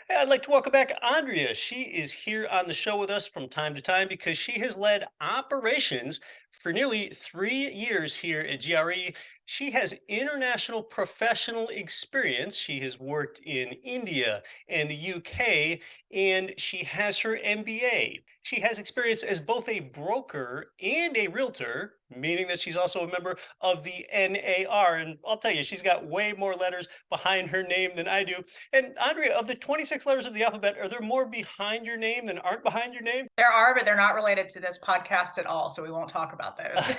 Hey, I'd like to welcome back Andrea. She is here on the show with us from time to time because she has led operations for nearly 3 years here at GRE. She has international professional experience. She has worked in India and the UK, and she has her MBA. She has experience as both a broker and a realtor, meaning that she's also a member of the NAR. And I'll tell you, she's got way more letters behind her name than I do. And Andrea, of the 26 letters of the alphabet, are there more behind your name than aren't behind your name? There are, but they're not related to this podcast at all, so we won't talk about those.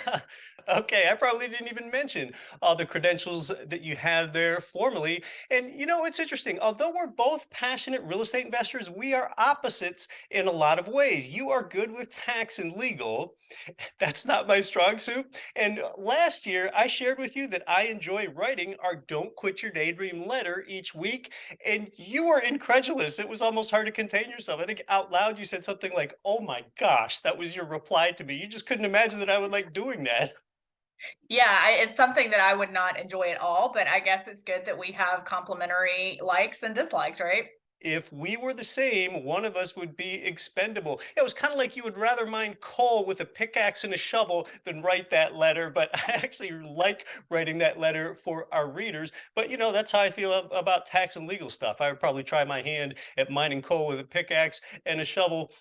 Okay, I probably didn't even mention all the credentials that you have there formally. And it's interesting. Although we're both passionate real estate investors, we are opposites in a lot of ways. You are good with tax and legal. That's not my strong suit. And last year, I shared with you that I enjoy writing our Don't Quit Your Daydream letter each week. And you were incredulous. It was almost hard to contain yourself. I think out loud, you said something like, "Oh my gosh," that was your reply to me. You just couldn't imagine that I would like doing that. Yeah, it's something that I would not enjoy at all, but I guess it's good that we have complementary likes and dislikes, right? If we were the same, one of us would be expendable. It was kind of like you would rather mine coal with a pickaxe and a shovel than write that letter. But I actually like writing that letter for our readers. But that's how I feel about tax and legal stuff. I would probably try my hand at mining coal with a pickaxe and a shovel.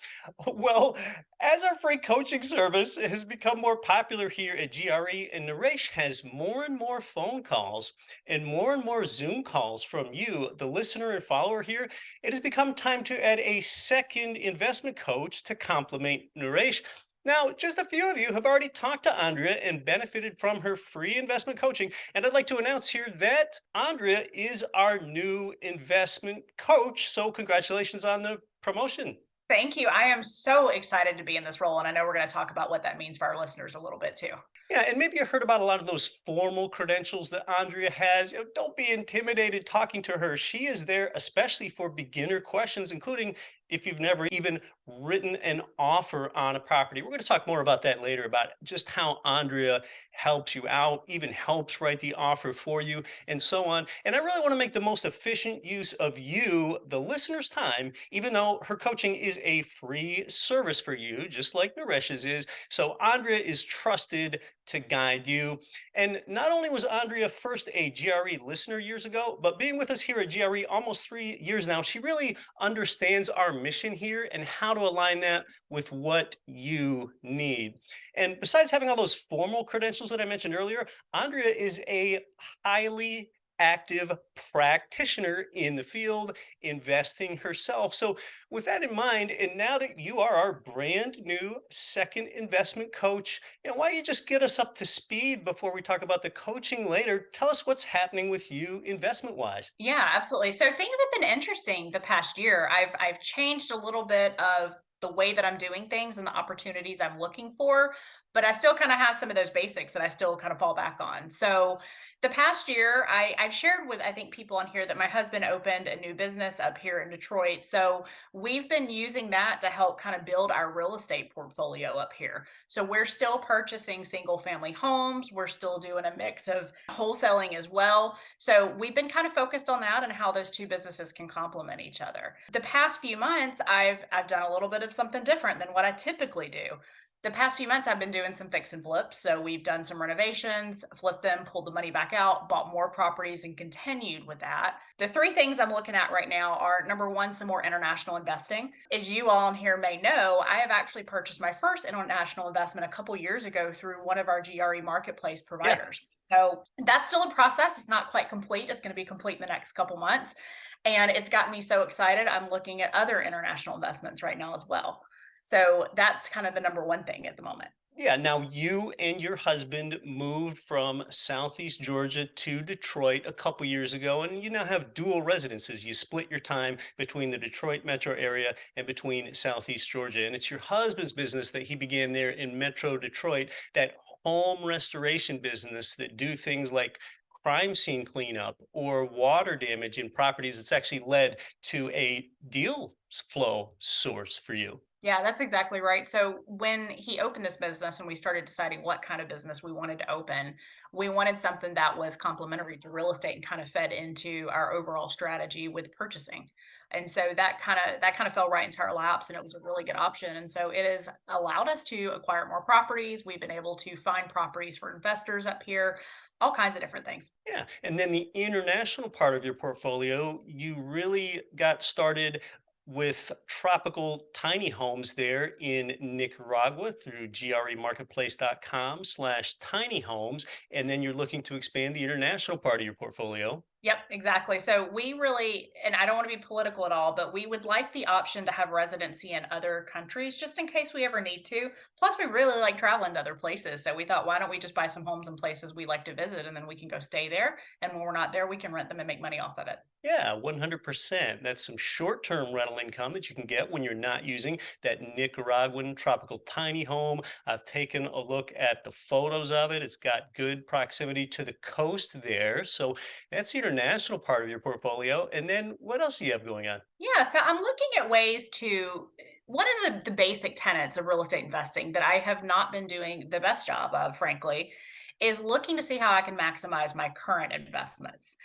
Well, as our free coaching service has become more popular here at GRE, and Naresh has more and more phone calls and more Zoom calls from you, the listener and follower here, it has become time to add a second investment coach to complement Naresh. Now, just a few of you have already talked to Andrea and benefited from her free investment coaching. And I'd like to announce here that Andrea is our new investment coach. So, congratulations on the promotion. Thank you. I am so excited to be in this role, and I know we're going to talk about what that means for our listeners a little bit too. Yeah, and maybe you heard about a lot of those formal credentials that Andrea has. Don't be intimidated talking to her. She is there especially for beginner questions, including if you've never even written an offer on a property. We're going to talk more about that later, about just how Andrea helps you out, even helps write the offer for you, and so on. And I really want to make the most efficient use of you, the listener's time, even though her coaching is a free service for you, just like Naresh's is. So Andrea is trusted to guide you. And not only was Andrea first a GRE listener years ago, but being with us here at GRE almost 3 years now, she really understands our mission here and how to align that with what you need. And besides having all those formal credentials that I mentioned earlier, Andrea is a highly active practitioner in the field, investing herself. So, with that in mind, and now that you are our brand new second investment coach, why don't you just get us up to speed before we talk about the coaching later? Tell us what's happening with you investment wise. Yeah, absolutely. So things have been interesting the past year. I've changed a little bit of the way that I'm doing things and the opportunities I'm looking for, but I still kind of have some of those basics that I still kind of fall back on. So the past year, I've shared with I think people on here that my husband opened a new business up here in Detroit. So we've been using that to help kind of build our real estate portfolio up here. So we're still purchasing single family homes. We're still doing a mix of wholesaling as well. So we've been kind of focused on that and how those two businesses can complement each other. The past few months, I've done a little bit of something different than what I typically do. The past few months, I've been doing some fix and flips. So we've done some renovations, flipped them, pulled the money back out, bought more properties, and continued with that. The three things I'm looking at right now are number one, some more international investing. As you all in here may know, I have actually purchased my first international investment a couple years ago through one of our GRE marketplace Yeah. providers. So that's still a process. It's not quite complete. It's going to be complete in the next couple months. And it's gotten me so excited. I'm looking at other international investments right now as well. So that's kind of the number one thing at the moment. Yeah, now you and your husband moved from Southeast Georgia to Detroit a couple years ago, and you now have dual residences. You split your time between the Detroit metro area and between Southeast Georgia. And it's your husband's business that he began there in Metro Detroit, that home restoration business that do things like crime scene cleanup or water damage in properties. It's actually led to a deal flow source for you. Yeah, that's exactly right. So when he opened this business and we started deciding what kind of business we wanted to open, we wanted something that was complementary to real estate and kind of fed into our overall strategy with purchasing. And so that kind of fell right into our laps, and it was a really good option. And so it has allowed us to acquire more properties. We've been able to find properties for investors up here, all kinds of different things. Yeah. And then the international part of your portfolio, you really got started with tropical tiny homes there in Nicaragua through gremarketplace.com/tiny homes. And then you're looking to expand the international part of your portfolio. Yep, exactly. So we really, and I don't want to be political at all, but we would like the option to have residency in other countries just in case we ever need to. Plus, we really like traveling to other places. So we thought, why don't we just buy some homes in places we like to visit and then we can go stay there. And when we're not there, we can rent them and make money off of it. Yeah, 100%. That's some short-term rental income that you can get when you're not using that Nicaraguan tropical tiny home. I've taken a look at the photos of it. It's got good proximity to the coast there. So that's the international part of your portfolio. And then what else do you have going on? Yeah, so I'm looking at ways to one of the basic tenets of real estate investing that I have not been doing the best job of, frankly, is looking to see how I can maximize my current investments.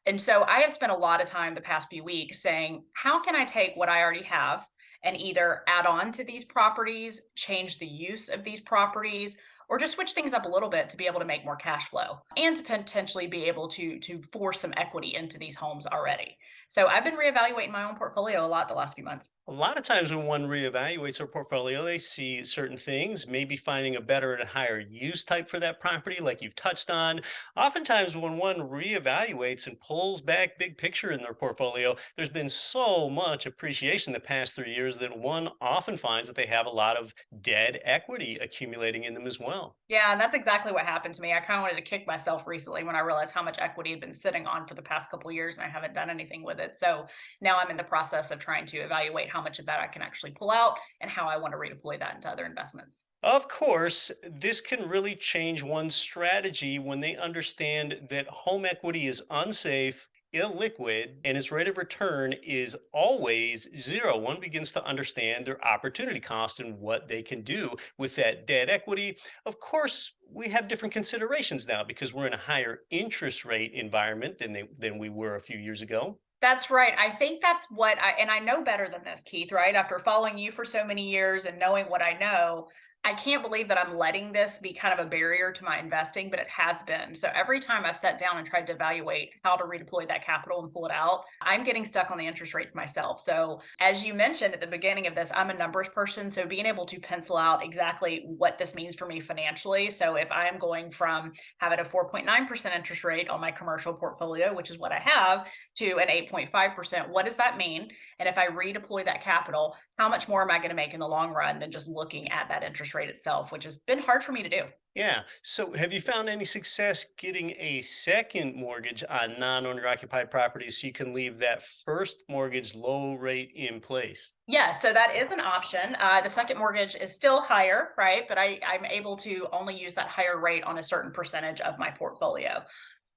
And so I have spent a lot of time the past few weeks saying, how can I take what I already have and either add on to these properties, change the use of these properties, or just switch things up a little bit to be able to make more cash flow and to potentially be able to force some equity into these homes already. So I've been reevaluating my own portfolio a lot the last few months. A lot of times when one reevaluates their portfolio, they see certain things, maybe finding a better and higher use type for that property, like you've touched on. Oftentimes, when one reevaluates and pulls back big picture in their portfolio, there's been so much appreciation the past 3 years that one often finds that they have a lot of dead equity accumulating in them as well. Yeah, and that's exactly what happened to me. I kind of wanted to kick myself recently when I realized how much equity had been sitting on for the past couple of years and I haven't done anything with it. So now I'm in the process of trying to evaluate how much of that I can actually pull out and how I want to redeploy that into other investments. Of course, this can really change one's strategy when they understand that home equity is unsafe, illiquid, and its rate of return is always zero. One begins to understand their opportunity cost and what they can do with that debt equity. Of course, we have different considerations now because we're in a higher interest rate environment than we were a few years ago. That's right. I think that's what and I know better than this, Keith, right? After following you for so many years and knowing what I know, I can't believe that I'm letting this be kind of a barrier to my investing, but it has been. So every time I've sat down and tried to evaluate how to redeploy that capital and pull it out, I'm getting stuck on the interest rates myself. So as you mentioned at the beginning of this, I'm a numbers person. So being able to pencil out exactly what this means for me financially. So if I'm going from having a 4.9% interest rate on my commercial portfolio, which is what I have, to an 8.5%, what does that mean? And if I redeploy that capital, how much more am I going to make in the long run than just looking at that interest rate itself, which has been hard for me to do? Yeah. So have you found any success getting a second mortgage on non-owner occupied properties so you can leave that first mortgage low rate in place? Yeah, so that is an option. The second mortgage is still higher, right? But I'm able to only use that higher rate on a certain percentage of my portfolio.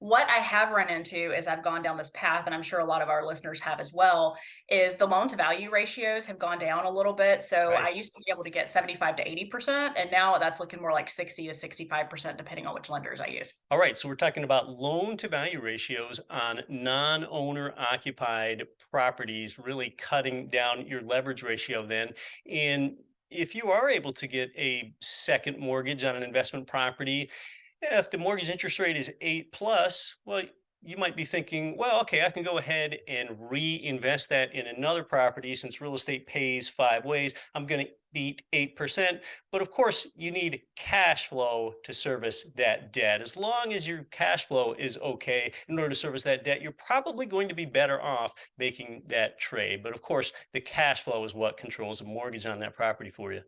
What I have run into as I've gone down this path, and I'm sure a lot of our listeners have as well, is the loan to value ratios have gone down a little bit. So I Right. used to be able to get 75 to 80%, and now that's looking more like 60 to 65%, depending on which lenders I use. All right, so we're talking about loan to value ratios on non-owner occupied properties, really cutting down your leverage ratio then. And if you are able to get a second mortgage on an investment property, if the mortgage interest rate is 8 plus, well, you might be thinking, well, okay, I can go ahead and reinvest that in another property since real estate pays 5 ways. I'm going to beat 8%. But of course, you need cash flow to service that debt. As long as your cash flow is okay in order to service that debt, you're probably going to be better off making that trade. But of course, the cash flow is what controls a mortgage on that property for you.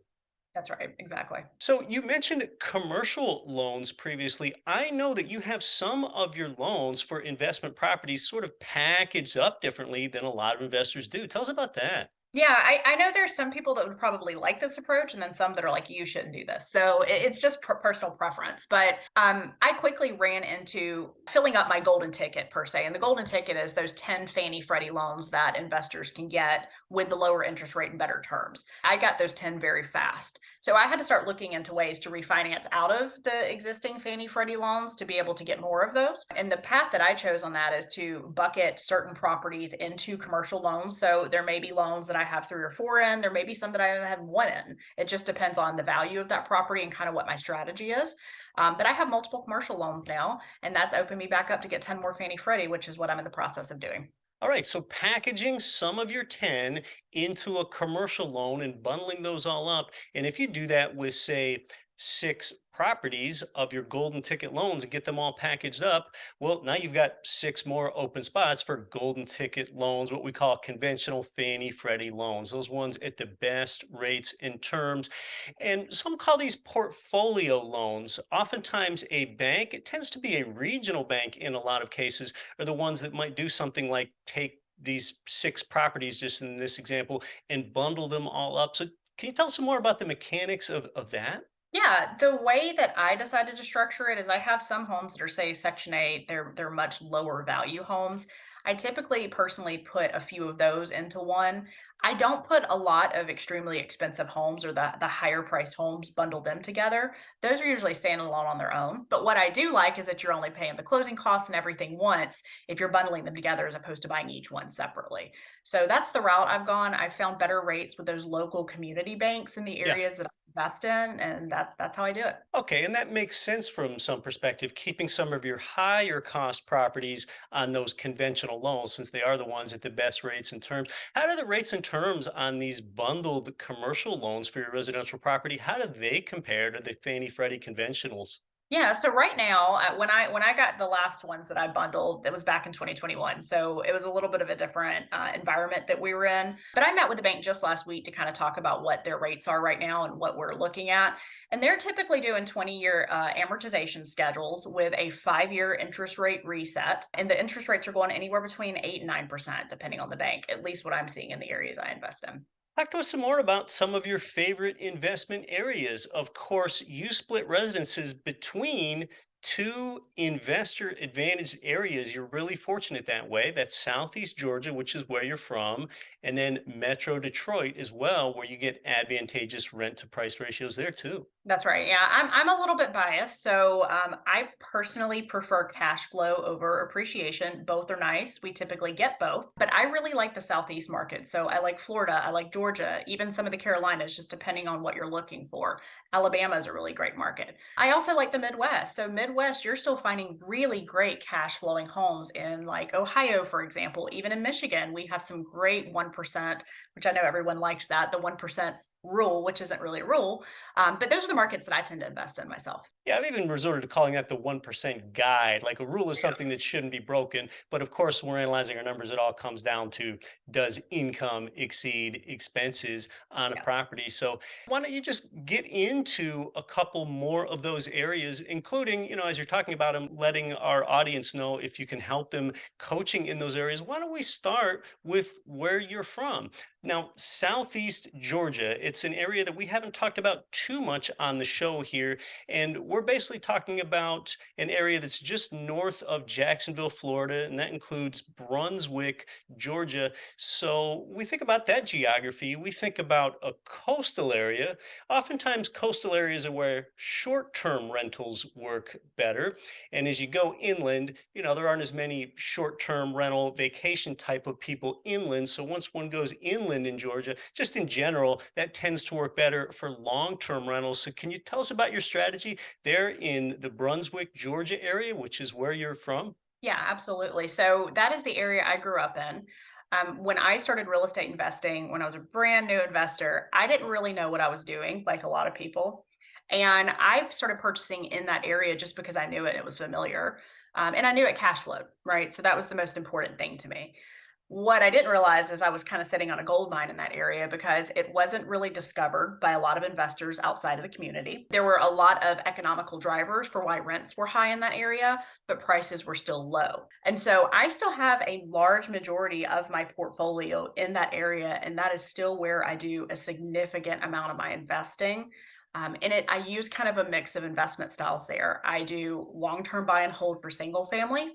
That's right, exactly. So you mentioned commercial loans previously. I know that you have some of your loans for investment properties sort of packaged up differently than a lot of investors do. Tell us about that. Yeah, I know there's some people that would probably like this approach, and then some that are like, you shouldn't do this. So it's just personal preference. But I quickly ran into filling up my golden ticket per se. And the golden ticket is those 10 Fannie Freddie loans that investors can get with the lower interest rate and better terms. I got those 10 very fast. So I had to start looking into ways to refinance out of the existing Fannie Freddie loans to be able to get more of those. And the path that I chose on that is to bucket certain properties into commercial loans. So there may be loans that I have 3 or 4 in, there may be some that I have 1 in. It just depends on the value of that property and kind of what my strategy is. But I have multiple commercial loans now, and that's opened me back up to get 10 more Fannie Freddie, which is what I'm in the process of doing. All right, so packaging some of your 10 into a commercial loan and bundling those all up. And if you do that with, say, 6 properties of your golden ticket loans and get them all packaged up, well, now you've got 6 more open spots for golden ticket loans, what we call conventional Fannie Freddie loans, those ones at the best rates and terms. And some call these portfolio loans. Oftentimes, a bank, it tends to be a regional bank in a lot of cases, are the ones that might do something like take these 6 properties, just in this example, and bundle them all up. So, can you tell us some more about the mechanics of that? Yeah, the way that I decided to structure it is I have some homes that are, say, Section 8, they're much lower value homes. I typically personally put a few of those into one. I don't put a lot of extremely expensive homes or the higher priced homes, bundle them together. Those are usually standalone on their own. But what I do like is that you're only paying the closing costs and everything once if you're bundling them together as opposed to buying each one separately. So that's the route I've gone. I found better rates with those local community banks in the Yeah. areas that invest in, and that's how I do it. Okay, and that makes sense from some perspective, keeping some of your higher cost properties on those conventional loans since they are the ones at the best rates and terms. How do the rates and terms on these bundled commercial loans for your residential property, how do they compare to the Fannie Freddie conventionals? Yeah, so right now, when I got the last ones that I bundled, that was back in 2021. So it was a little bit of a different environment that we were in. But I met with the bank just last week to kind of talk about what their rates are right now and what we're looking at. And they're typically doing 20-year amortization schedules with a 5-year interest rate reset. And the interest rates are going anywhere between 8 and 9%, depending on the bank, at least what I'm seeing in the areas I invest in. Talk to us some more about some of your favorite investment areas. Of course, you split residences between 2 investor advantaged areas. You're really fortunate that way. That's Southeast Georgia, which is where you're from, and then Metro Detroit as well, where you get advantageous rent to price ratios there too. That's right. Yeah, I'm a little bit biased. So I personally prefer cash flow over appreciation. Both are nice. We typically get both, but I really like the Southeast market. So I like Florida, I like Georgia, even some of the Carolinas, just depending on what you're looking for. Alabama is a really great market. I also like the Midwest. So Midwest, you're still finding really great cash flowing homes in like Ohio, for example. Even in Michigan, we have some great 1%, which I know everyone likes that, the 1% rule, which isn't really a rule. But those are the markets that I tend to invest in myself. Yeah, I've even resorted to calling that the 1% guide. Like a rule is Yeah. something that shouldn't be broken. But of course, when we're analyzing our numbers, it all comes down to, does income exceed expenses on a Yeah. property? So why don't you just get into a couple more of those areas, including, as you're talking about them, letting our audience know if you can help them coaching in those areas. Why don't we start with where you're from? Now, Southeast Georgia, it's an area that we haven't talked about too much on the show here. And we're basically talking about an area that's just north of Jacksonville, Florida, and that includes Brunswick, Georgia. So we think about that geography. We think about a coastal area. Oftentimes, coastal areas are where short term rentals work better. And as you go inland, there aren't as many short term rental vacation type of people inland. So once one goes inland in Georgia, just in general, that tends to work better for long term rentals. So can you tell us about your strategy there in the Brunswick, Georgia area, which is where you're from? Yeah, absolutely. So that is the area I grew up in. When I started real estate investing, when I was a brand new investor, I didn't really know what I was doing, like a lot of people. And I started purchasing in that area just because I knew it, it was familiar. And I knew it cash flowed, right? So that was the most important thing to me. What I didn't realize is I was kind of sitting on a gold mine in that area because it wasn't really discovered by a lot of investors outside of the community. There were a lot of economical drivers for why rents were high in that area, but prices were still low. And so I still have a large majority of my portfolio in that area, and that is still where I do a significant amount of my investing. In it, I use kind of a mix of investment styles there. I do long term buy and hold for single families.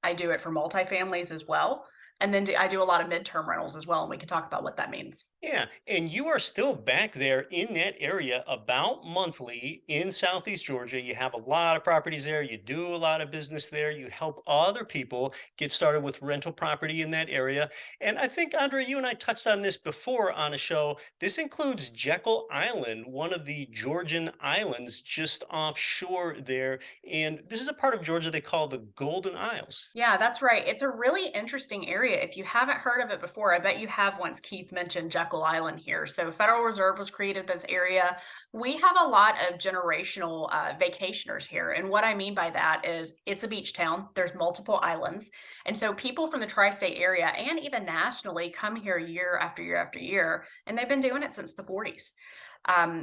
I do it for multifamilies as well. And then I do a lot of midterm rentals as well, and we can talk about what that means. Yeah, and you are still back there in that area about monthly in Southeast Georgia. You have a lot of properties there. You do a lot of business there. You help other people get started with rental property in that area. And I think, Andre, you and I touched on this before on a show. This includes Jekyll Island, one of the Georgian islands just offshore there. And this is a part of Georgia they call the Golden Isles. Yeah, that's right. It's a really interesting area. If you haven't heard of it before, I bet you have once Keith mentioned Jekyll Island here. So, Federal Reserve was created this area. We have a lot of generational vacationers here. And what I mean by that is it's a beach town, there's multiple islands. And so, people from the tri state area and even nationally come here year after year after year. And they've been doing it since the 40s.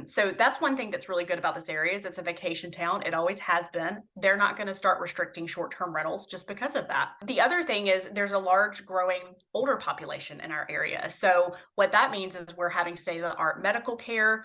So that's one thing that's really good about this area is it's a vacation town. It always has been. They're not going to start restricting short-term rentals just because of that. The other thing is there's a large growing older population in our area. So what that means is we're having state-of-the-art medical care.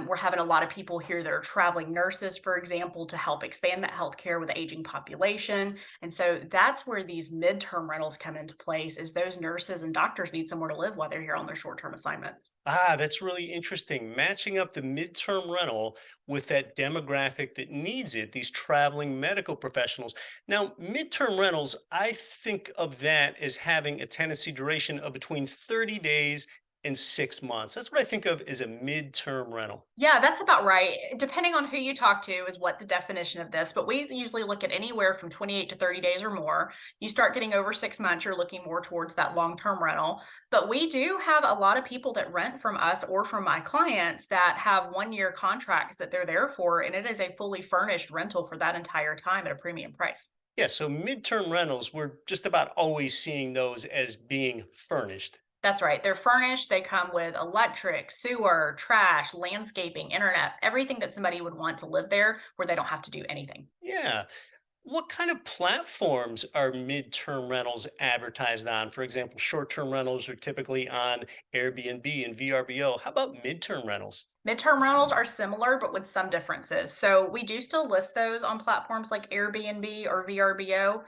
We're having a lot of people here that are traveling nurses, for example, to help expand that healthcare with the aging population. And so that's where these midterm rentals come into place is those nurses and doctors need somewhere to live while they're here on their short-term assignments. Ah, that's really interesting. Matching up the midterm rental with that demographic that needs it, these traveling medical professionals. Now, midterm rentals, I think of that as having a tenancy duration of between 30 days and 6 months. That's what I think of as a midterm rental. Yeah, that's about right. Depending on who you talk to is what the definition of this, but we usually look at anywhere from 28 to 30 days or more. You start getting over 6 months, you're looking more towards that long-term rental. But we do have a lot of people that rent from us or from my clients that have 1 year contracts that they're there for, and it is a fully furnished rental for that entire time at a premium price. Yeah, so midterm rentals, we're just about always seeing those as being furnished. That's right. They're furnished. They come with electric, sewer, trash, landscaping, internet, everything that somebody would want to live there where they don't have to do anything. Yeah. What kind of platforms are midterm rentals advertised on? For example, short-term rentals are typically on Airbnb and VRBO. How about midterm rentals? Midterm rentals are similar, but with some differences. So we do still list those on platforms like Airbnb or VRBO.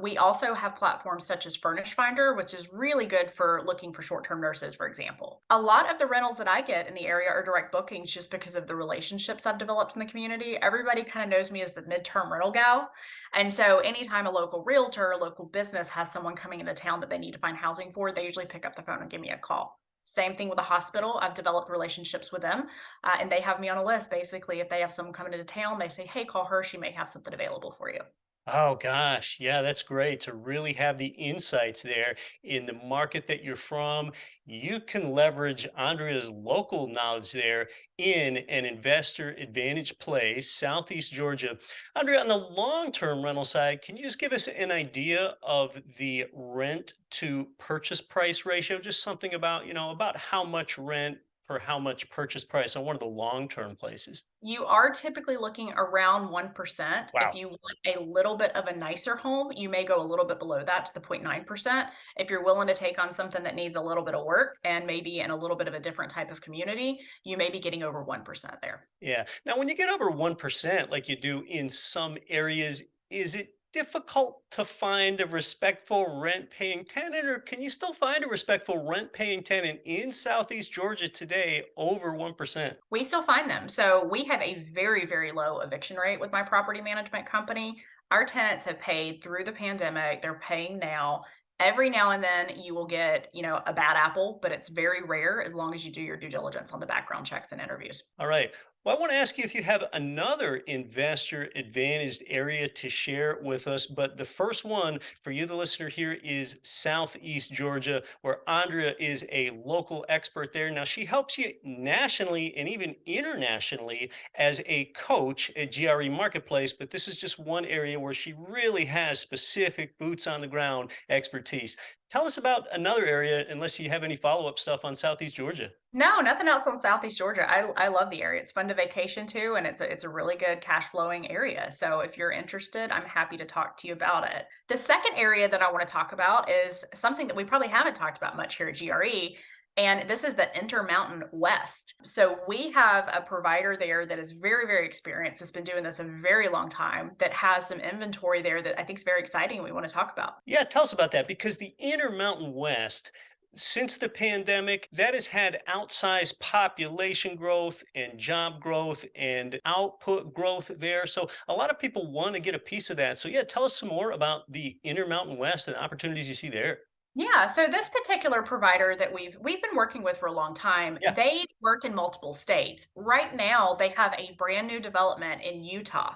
We also have platforms such as Furnish Finder, which is really good for looking for short-term nurses, for example. A lot of the rentals that I get in the area are direct bookings just because of the relationships I've developed in the community. Everybody kind of knows me as the midterm rental gal. And so anytime a local realtor, a local business has someone coming into town that they need to find housing for, they usually pick up the phone and give me a call. Same thing with the hospital. I've developed relationships with them, and they have me on a list. Basically, if they have someone coming into town, they say, "Hey, call her. She may have something available for you." Oh gosh, yeah, that's great to really have the insights there in the market that you're from. You can leverage Andrea's local knowledge there in an investor advantage play, Southeast Georgia. Andrea, on the long-term rental side, can you just give us an idea of the rent to purchase price ratio? Just something about, about how much rent for how much purchase price on one of the long-term places. You are typically looking around 1%. If Wow. you want a little bit of a nicer home, you may go a little bit below that to the 0.9%. If you're willing to take on something that needs a little bit of work and maybe in a little bit of a different type of community, you may be getting over 1% there. Yeah. Now, when you get over 1%, like you do in some areas, is it difficult to find a respectful rent paying tenant, or can you still find a respectful rent paying tenant in Southeast Georgia today over 1%? We still find them. So we have a very, very low eviction rate with my property management company. Our tenants have paid through the pandemic. They're paying now. Every now and then you will get, a bad apple, but it's very rare as long as you do your due diligence on the background checks and interviews. All right. Well, I want to ask you if you have another investor advantaged area to share with us. But the first one for you, the listener here, is Southeast Georgia, where Andrea is a local expert there. Now, she helps you nationally and even internationally as a coach at GRE Marketplace. But this is just one area where she really has specific boots on the ground expertise. Tell us about another area, unless you have any follow-up stuff on Southeast Georgia. No, nothing else on Southeast Georgia. I love the area. It's fun to vacation to, and it's a really good cash flowing area. So if you're interested, I'm happy to talk to you about it. The second area that I want to talk about is something that we probably haven't talked about much here at GRE. And this is the Intermountain West. So we have a provider there that is very, very experienced. Has been doing this a very long time. That has some inventory there that I think is very exciting, and we want to talk about. Yeah, tell us about that because the Intermountain West, since the pandemic, that has had outsized population growth and job growth and output growth there. So a lot of people want to get a piece of that. So yeah, tell us some more about the Intermountain West and opportunities you see there. Yeah, so this particular provider that we've been working with for a long time, Yeah. they work in multiple states. Right now, they have a brand new development in Utah.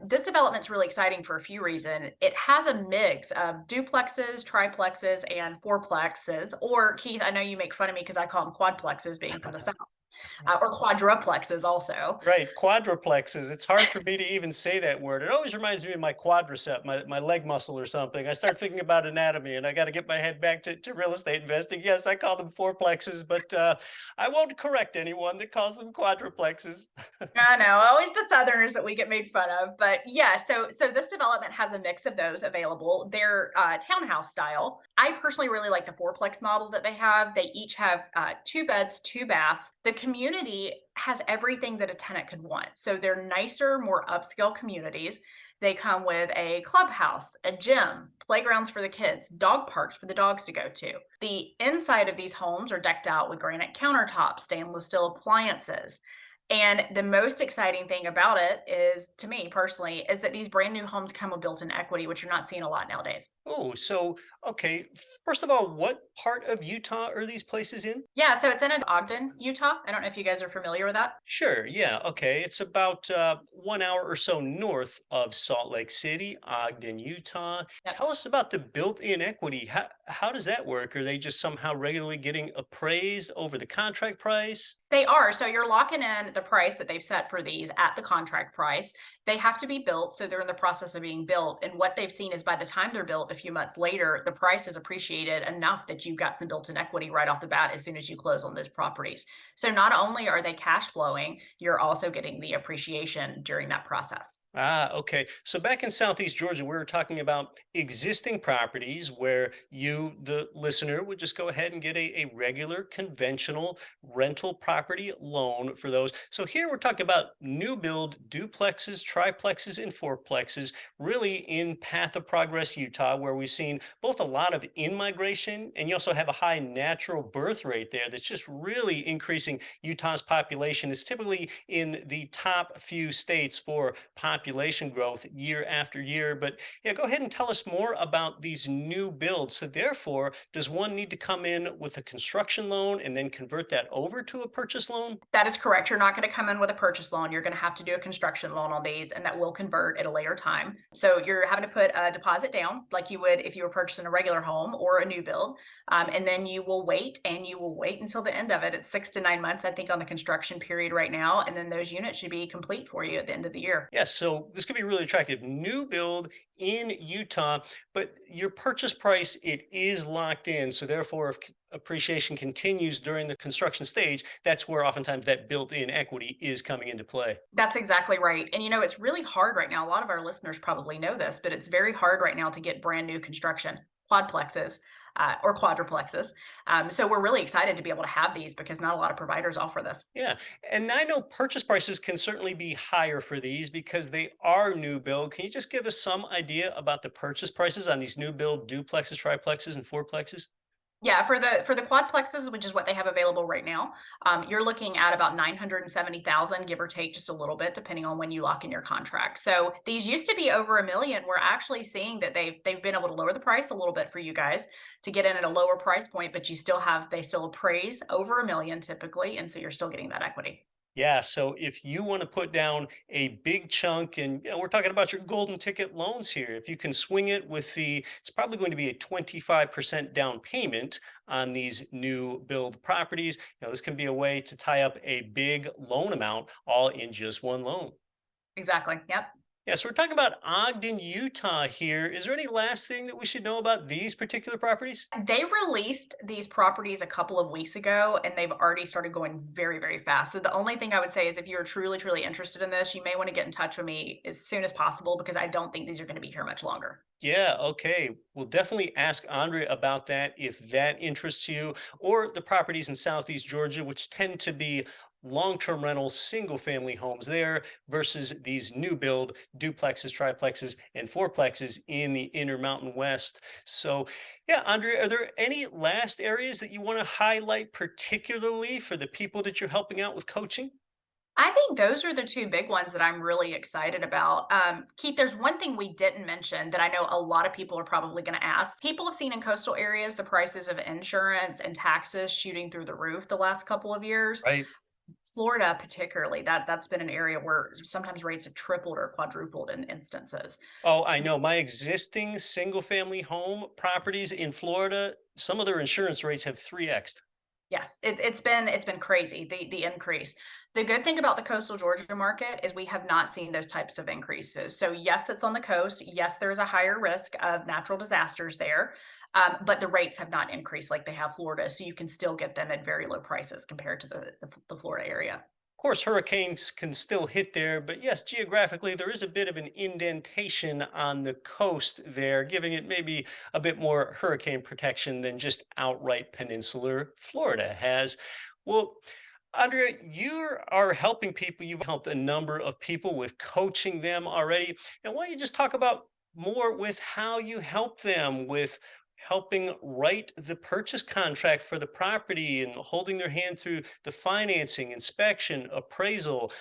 This development's really exciting for a few reasons. It has a mix of duplexes, triplexes, and fourplexes. Or Keith, I know you make fun of me because I call them quadplexes, being from the South, or quadruplexes also. Right, quadruplexes. It's hard for me to even say that word. It always reminds me of my quadricep, my leg muscle or something. I start thinking about anatomy and I got to get my head back to real estate investing. Yes, I call them fourplexes, but I won't correct anyone that calls them quadruplexes. I know, always the Southerners that we get made fun of. But yeah, so this development has a mix of those available. They're townhouse style. I personally really like the fourplex model that they have. They each have two beds, two baths. The community has everything that a tenant could want. So they're nicer, more upscale communities. They come with a clubhouse, a gym, playgrounds for the kids, dog parks for the dogs to go to. The inside of these homes are decked out with granite countertops, stainless steel appliances. And the most exciting thing about it is, to me personally, is that these brand new homes come with built-in equity, which you're not seeing a lot nowadays. Oh, so okay. First of all, what part of Utah are these places in? Yeah, so it's in Ogden, Utah. I don't know if you guys are familiar with that. Sure. Yeah. Okay. It's about 1 hour or so north of Salt Lake City, Ogden, Utah. Yep. Tell us about the built-in equity. How does that work? Are they just somehow regularly getting appraised over the contract price? They are. So you're locking in the price that they've set for these at the contract price. They have to be built. So they're in the process of being built. And what they've seen is by the time they're built a few months later, the price is appreciated enough that you've got some built in equity right off the bat as soon as you close on those properties. So not only are they cash flowing, you're also getting the appreciation during that process. Ah, okay. So back in Southeast Georgia, we were talking about existing properties where you, the listener, would just go ahead and get a regular conventional rental property loan for those. So here we're talking about new build duplexes, triplexes, and fourplexes, really in Path of Progress, Utah, where we've seen both a lot of in-migration and you also have a high natural birth rate there that's just really increasing Utah's population. It's typically in the top few states for population growth year after year. But yeah, go ahead and tell us more about these new builds. So therefore, does one need to come in with a construction loan and then convert that over to a purchase loan? That is correct. You're not going to come in with a purchase loan. You're going to have to do a construction loan on these, and that will convert at a later time. So you're having to put a deposit down like you would if you were purchasing a regular home or a new build. And then you will wait until the end of it. It's 6 to 9 months, I think, on the construction period right now. And then those units should be complete for you at the end of the year. Yes, so this could be really attractive. New build in Utah, but your purchase price, it is locked in. So therefore, if appreciation continues during the construction stage, that's where oftentimes that built-in equity is coming into play. That's exactly right. And it's really hard right now. A lot of our listeners probably know this, but it's very hard right now to get brand new construction, quadplexes, or quadruplexes. So we're really excited to be able to have these because not a lot of providers offer this. Yeah, and I know purchase prices can certainly be higher for these because they are new build. Can you just give us some idea about the purchase prices on these new build duplexes, triplexes, and fourplexes? Yeah, for the quadplexes, which is what they have available right now, you're looking at about 970,000, give or take just a little bit, depending on when you lock in your contract. So these used to be over 1 million. We're actually seeing that they've been able to lower the price a little bit for you guys to get in at a lower price point, but they still appraise over 1 million typically, and so you're still getting that equity. Yeah, so if you want to put down a big chunk, and we're talking about your golden ticket loans here, if you can swing it with it's probably going to be a 25% down payment on these new build properties. This can be a way to tie up a big loan amount all in just one loan. Exactly. Yep. Yeah, so we're talking about Ogden, Utah here. Is there any last thing that we should know about these particular properties? They released these properties a couple of weeks ago and they've already started going very, very fast. So the only thing I would say is if you're truly, truly interested in this, you may want to get in touch with me as soon as possible because I don't think these are going to be here much longer. Yeah, okay. We'll definitely ask Andrea about that if that interests you, or the properties in Southeast Georgia, which tend to be long-term rental single family homes there versus these new build duplexes, triplexes, and fourplexes in the inner Mountain West. So, yeah, Andrea, are there any last areas that you want to highlight particularly for the people that you're helping out with coaching? I think those are the 2 big ones that I'm really excited about. Keith, there's one thing we didn't mention that I know a lot of people are probably gonna ask. People have seen in coastal areas the prices of insurance and taxes shooting through the roof the last couple of years. Right. Florida particularly, that's been an area where sometimes rates have tripled or quadrupled in instances. Oh, I know. My existing single family home properties in Florida, some of their insurance rates have 3x. Yes, it's been crazy, the increase. The good thing about the coastal Georgia market is we have not seen those types of increases. So yes, it's on the coast. Yes, there's a higher risk of natural disasters there, but the rates have not increased like they have Florida. So you can still get them at very low prices compared to the Florida area. Of course, hurricanes can still hit there, but yes, geographically, there is a bit of an indentation on the coast there, giving it maybe a bit more hurricane protection than just outright peninsular Florida has. Well, Andrea, you are helping people. You've helped a number of people with coaching them already. And why don't you just talk about more with how you help them with helping write the purchase contract for the property and holding their hand through the financing, inspection, appraisal,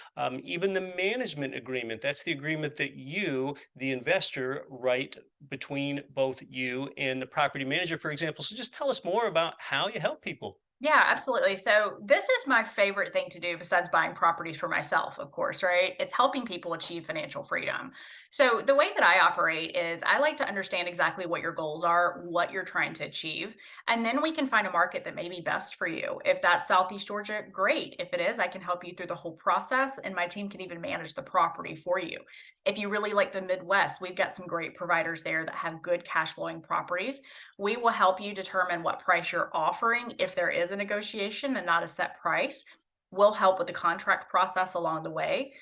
even the management agreement. That's the agreement that you, the investor, write between both you and the property manager, for example. So just tell us more about how you help people. Yeah, absolutely. So this is my favorite thing to do besides buying properties for myself, of course, right? It's helping people achieve financial freedom. So the way that I operate is I like to understand exactly what your goals are, what you're trying to achieve, and then we can find a market that may be best for you. If that's Southeast Georgia, great. If it is, I can help you through the whole process and my team can even manage the property for you. If you really like the Midwest, we've got some great providers there that have good cash flowing properties. We will help you determine what price you're offering if there is a negotiation and not a set price. We'll help with the contract process along the way.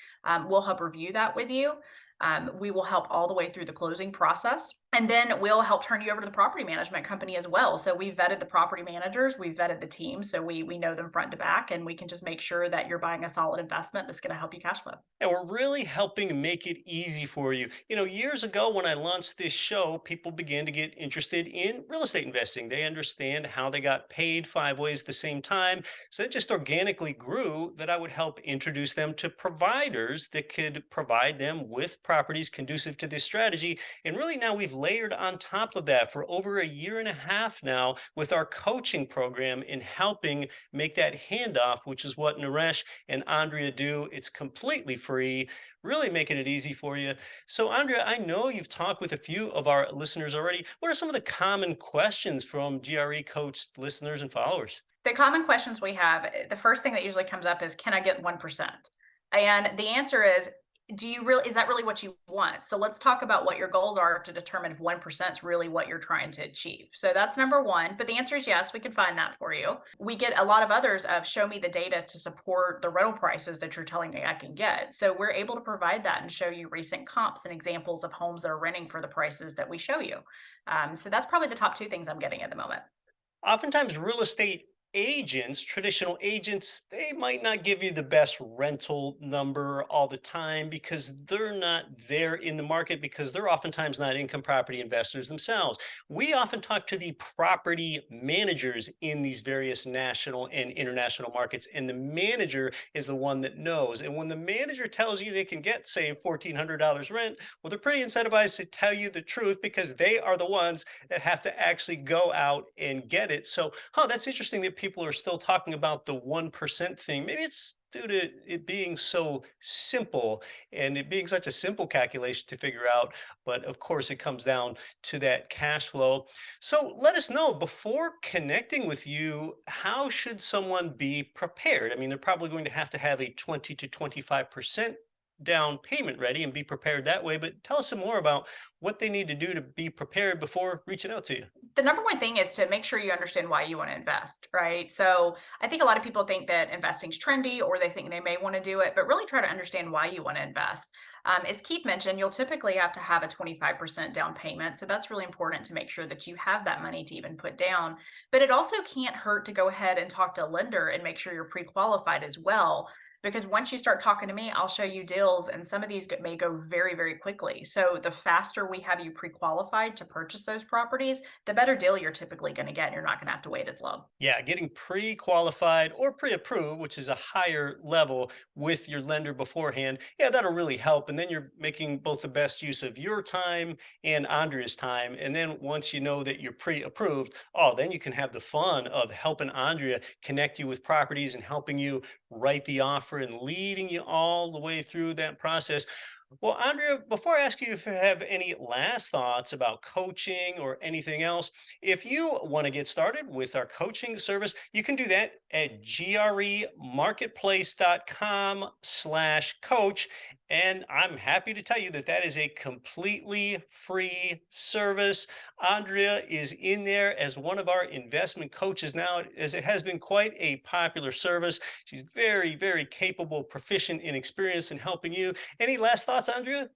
We'll help review that with you. We will help all the way through the closing process. And then we'll help turn you over to the property management company as well. So we vetted the property managers, we vetted the team. So we know them front to back, and we can just make sure that you're buying a solid investment that's going to help you cash flow. And we're really helping make it easy for you. You know, years ago when I launched this show, people began to get interested in real estate investing. They understand how they got paid 5 ways at the same time. So it just organically grew that I would help introduce them to providers that could provide them with properties conducive to this strategy. And really now we've layered on top of that for over a year and a half now with our coaching program in helping make that handoff, which is what Naresh and Andrea do. It's completely free, really making it easy for you. So, Andrea, I know you've talked with a few of our listeners already. What are some of the common questions from GRE coach listeners and followers? The common questions we have, the first thing that usually comes up is, can I get 1%? And the answer is, is that really what you want? So let's talk about what your goals are to determine if 1% is really what you're trying to achieve. So that's number one. But the answer is yes, we can find that for you. We get a lot of others of show me the data to support the rental prices that you're telling me I can get. So we're able to provide that and show you recent comps and examples of homes that are renting for the prices that we show you. So that's probably the top 2 things I'm getting at the moment. Oftentimes, real estate agents, traditional agents, they might not give you the best rental number all the time because they're not there in the market because they're oftentimes not income property investors themselves. We often talk to the property managers in these various national and international markets, and the manager is the one that knows. And when the manager tells you they can get, say, $1,400 rent, well, they're pretty incentivized to tell you the truth because they are the ones that have to actually go out and get it. So, that's interesting that people are still talking about the 1% thing. Maybe it's due to it being so simple and it being such a simple calculation to figure out. But of course, it comes down to that cash flow. So let us know before connecting with you, how should someone be prepared? I mean, they're probably going to have a 20 to 25% down payment ready and be prepared that way. But tell us some more about what they need to do to be prepared before reaching out to you. The number one thing is to make sure you understand why you want to invest, right? So I think a lot of people think that investing's trendy or they think they may want to do it, but really try to understand why you want to invest. As Keith mentioned, you'll typically have to have a 25% down payment. So that's really important to make sure that you have that money to even put down. But it also can't hurt to go ahead and talk to a lender and make sure you're pre qualified as well. Because once you start talking to me, I'll show you deals, and some of these may go very, very quickly. So the faster we have you pre qualified to purchase those properties, the better deal you're typically going to get. You're not going to have to wait as long. Yeah, getting pre-qualified or pre-approved, which is a higher level with your lender beforehand. Yeah, that'll really help. And then you're making both the best use of your time and Andrea's time. And then once you know that you're pre-approved, oh, then you can have the fun of helping Andrea connect you with properties and helping you write the offer and leading you all the way through that process. Well, Andrea, before I ask you if you have any last thoughts about coaching or anything else, if you want to get started with our coaching service, you can do that at gremarketplace.com/coach. And I'm happy to tell you that that is a completely free service. Andrea is in there as one of our investment coaches now, as it has been quite a popular service. She's very, very capable, proficient, and experienced in helping you. Any last thoughts, Andrea?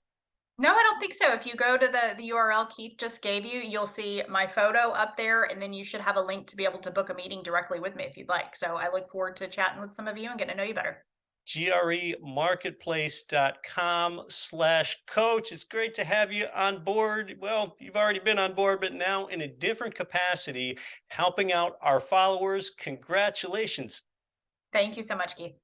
No, I don't think so. If you go to the URL Keith just gave you, you'll see my photo up there, and then you should have a link to be able to book a meeting directly with me if you'd like. So I look forward to chatting with some of you and getting to know you better. gremarketplace.com/coach. It's great to have you on board. Well, you've already been on board, but now in a different capacity, helping out our followers. Congratulations. Thank you so much, Keith.